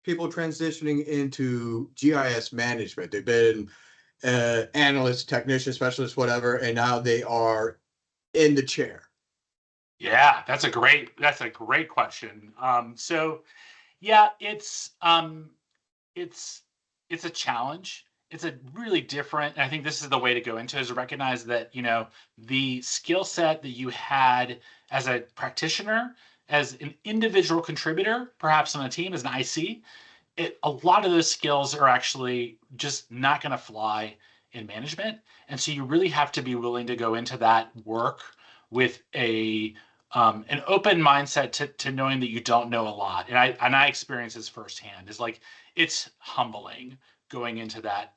people transitioning into GIS management? They've been analysts, technicians, specialists, whatever, and now they are in the chair. Yeah, that's a great question. So yeah, it's a challenge. It's a really different, and I think this is the way to go into it, is to recognize that, the skill set that you had as a practitioner, as an individual contributor, perhaps on a team as an IC, a lot of those skills are actually just not going to fly in management. And so you really have to be willing to go into that work with a an open mindset to knowing that you don't know a lot. And I experience this firsthand. Is like it's humbling going into that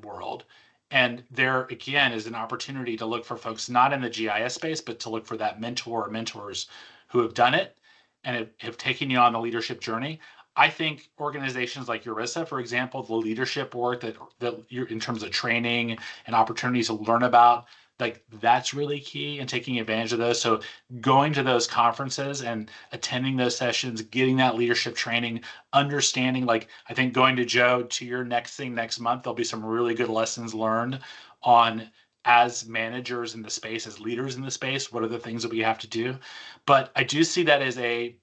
world. And there again is an opportunity to look for folks not in the GIS space, but to look for that mentor or mentors who have done it and have taken you on the leadership journey. I think organizations like URISA, for example, the leadership work that you're in terms of training and opportunities to learn about, like that's really key and taking advantage of those. So going to those conferences and attending those sessions, getting that leadership training, understanding, like I think going to Joe to your next thing next month, there'll be some really good lessons learned on as managers in the space, as leaders in the space, what are the things that we have to do. But I do see that as a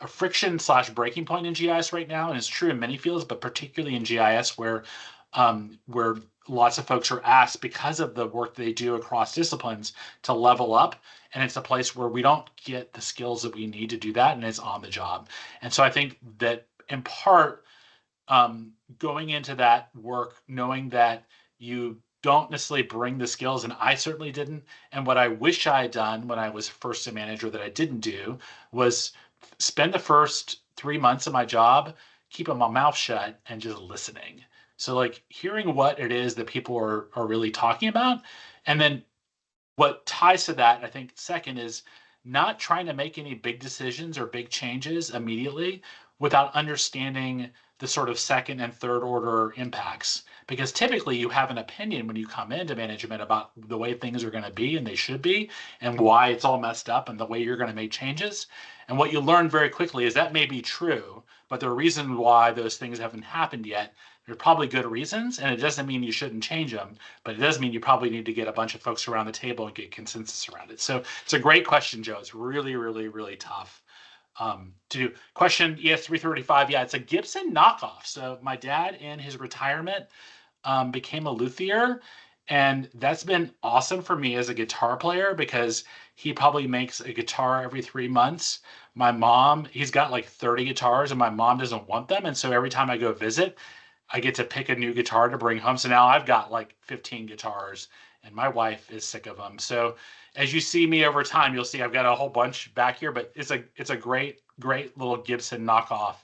friction / breaking point in GIS right now, and it's true in many fields, but particularly in GIS, where lots of folks are asked because of the work they do across disciplines to level up, and it's a place where we don't get the skills that we need to do that, and it's on the job. And so I think that in part, going into that work, knowing that you don't necessarily bring the skills, and I certainly didn't. And what I wish I had done when I was first a manager that I didn't do was spend the first 3 months of my job keeping my mouth shut and just listening. So like hearing what it is that people are really talking about. And then what ties to that, I think, second is not trying to make any big decisions or big changes immediately without understanding the sort of second and third order impacts. Because typically you have an opinion when you come into management about the way things are going to be and they should be, and why it's all messed up and the way you're going to make changes. And what you learn very quickly is that may be true, but the reason why those things haven't happened yet, there's probably good reasons, and it doesn't mean you shouldn't change them, but it does mean you probably need to get a bunch of folks around the table and get consensus around it. So it's a great question, Joe. It's really, really, really tough to do. Question ES335. Yeah, it's a Gibson knockoff. So my dad in his retirement became a luthier, and that's been awesome for me as a guitar player because he probably makes a guitar every 3 months. My mom, he's got like 30 guitars, and my mom doesn't want them. And so every time I go visit, I get to pick a new guitar to bring home. So now I've got like 15 guitars, and my wife is sick of them. So as you see me over time, you'll see I've got a whole bunch back here, but it's a great little Gibson knockoff.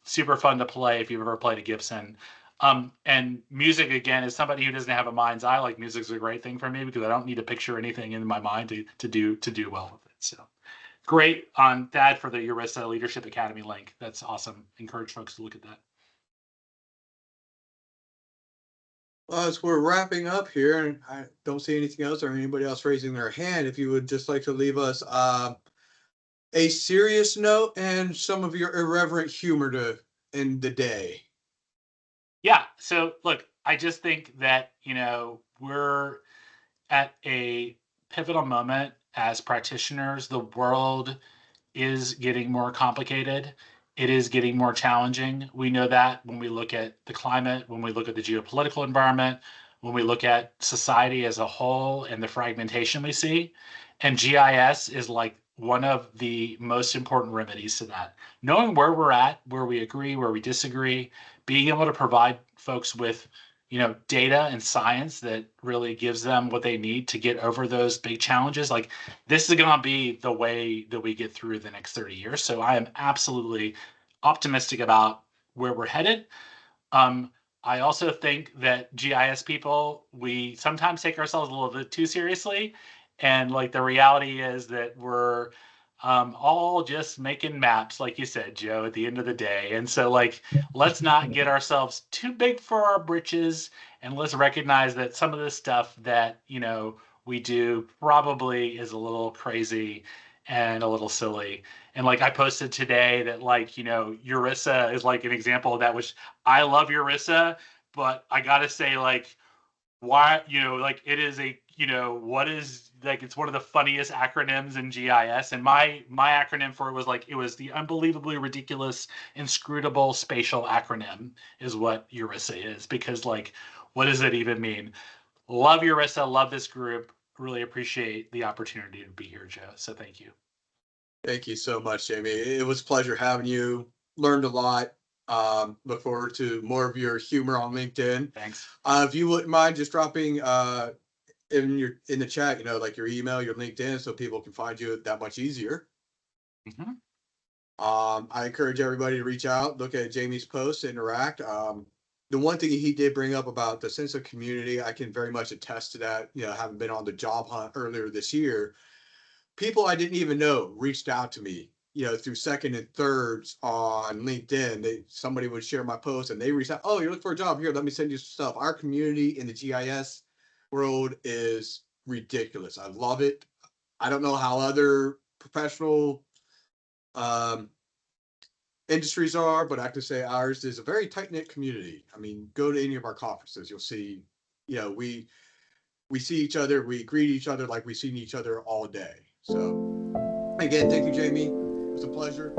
Super fun to play if you've ever played a Gibson. And music, again, as somebody who doesn't have a mind's eye, like music's a great thing for me because I don't need to picture anything in my mind to do well with it. So great on Thad for the URISA Leadership Academy link. That's awesome. Encourage folks to look at that. Well, as we're wrapping up here, and I don't see anything else or anybody else raising their hand, if you would just like to leave us a serious note and some of your irreverent humor to end the day. Yeah. So look, I just think that, we're at a pivotal moment as practitioners. The world is getting more complicated. It is getting more challenging. We know that when we look at the climate, when we look at the geopolitical environment, when we look at society as a whole and the fragmentation we see. And GIS is like one of the most important remedies to that. Knowing where we're at, where we agree, where we disagree, being able to provide folks with data and science that really gives them what they need to get over those big challenges. Like this is going to be the way that we get through the next 30 years. So I am absolutely optimistic about where we're headed. I also think that GIS people, we sometimes take ourselves a little bit too seriously. And like the reality is that we're all just making maps, like you said, Joe, at the end of the day. And so like, let's not get ourselves too big for our britches, and let's recognize that some of the stuff that, we do probably is a little crazy and a little silly. And like I posted today that like, URISA is like an example of that, which I love URISA, but I got to say like, why, like it is what is like, it's one of the funniest acronyms in GIS. And my acronym for it was the unbelievably ridiculous inscrutable spatial acronym is what URISA is, because like, what does it even mean? Love URISA, love this group, really appreciate the opportunity to be here, Joe. So thank you. Thank you so much, Jamie. It was a pleasure having you. Learned a lot. Look forward to more of your humor on LinkedIn. Thanks. If you wouldn't mind just dropping in the chat, like your email, your LinkedIn, so people can find you that much easier. Mm-hmm. I encourage everybody to reach out, look at Jamie's posts, interact. The one thing he did bring up about the sense of community, I can very much attest to that. Having been on the job hunt earlier this year, people I didn't even know reached out to me, through second and thirds on LinkedIn. Somebody would share my post and they reached out, oh, you're looking for a job here, let me send you some stuff. Our community in the GIS world is ridiculous. I love it. I don't know how other professional industries are, but I have to say ours is a very tight-knit community. I mean, go to any of our conferences, you'll see, we see each other, we greet each other like we've seen each other all day. So again, thank you, Jamie. It was a pleasure.